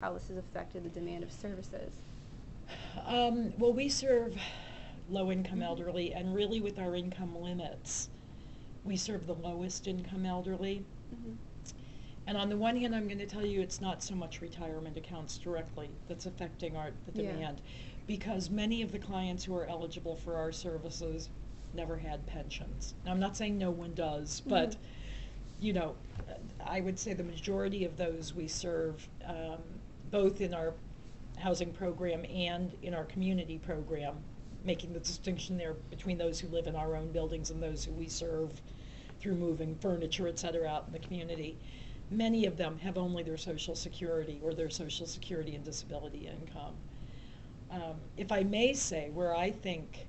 how this has affected the demand of services. Well, we serve low-income elderly, and really with our income limits, we serve the lowest income elderly. Mm-hmm. And on the one hand, I'm going to tell you it's not so much retirement accounts directly that's affecting the Yeah. demand, because many of the clients who are eligible for our services never had pensions. Now, I'm not saying no one does, but you know, I would say the majority of those we serve, both in our housing program and in our community program, making the distinction there between those who live in our own buildings and those who we serve through moving furniture, et cetera, out in the community. Many of them have only their Social Security or their Social Security and disability income. If I may say, where I think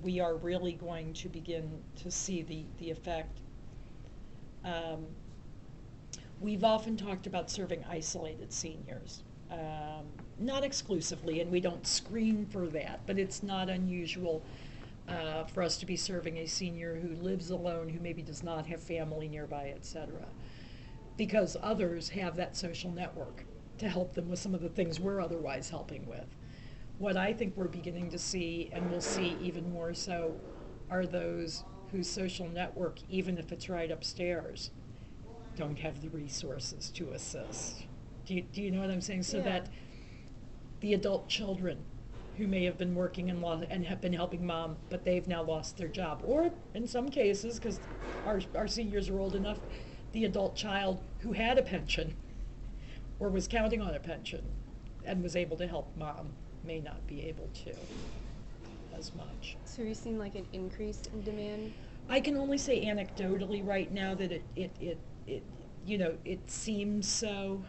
we are really going to begin to see the effect, we've often talked about serving isolated seniors. Not exclusively, and we don't screen for that, but it's not unusual for us to be serving a senior who lives alone, who maybe does not have family nearby, et cetera, because others have that social network to help them with some of the things we're otherwise helping with. What I think we're beginning to see, and we'll see even more so, are those whose social network, even if it's right upstairs, don't have the resources to assist. Do you know what I'm saying? So Yeah. that the adult children who may have been working and have been helping mom, but they've now lost their job. Or in some cases, because our seniors are old enough, the adult child who had a pension or was counting on a pension and was able to help mom may not be able to as much. So you're seeing like an increase in demand? I can only say anecdotally right now that it seems so,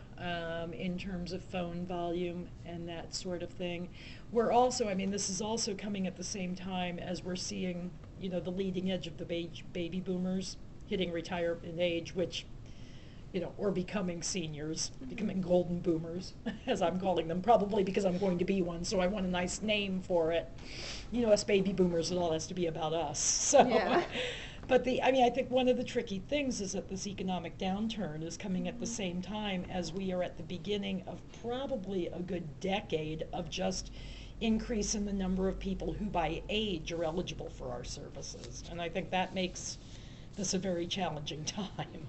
in terms of phone volume and that sort of thing. We're also, I mean, this is also coming at the same time as we're seeing, the leading edge of the baby boomers hitting retirement age, which, or becoming seniors, becoming golden boomers, as I'm calling them, probably because I'm going to be one, so I want a nice name for it. Us baby boomers, it all has to be about us, so. Yeah. But I think one of the tricky things is that this economic downturn is coming at the same time as we are at the beginning of probably a good decade of just increase in the number of people who by age are eligible for our services. And I think that makes this a very challenging time,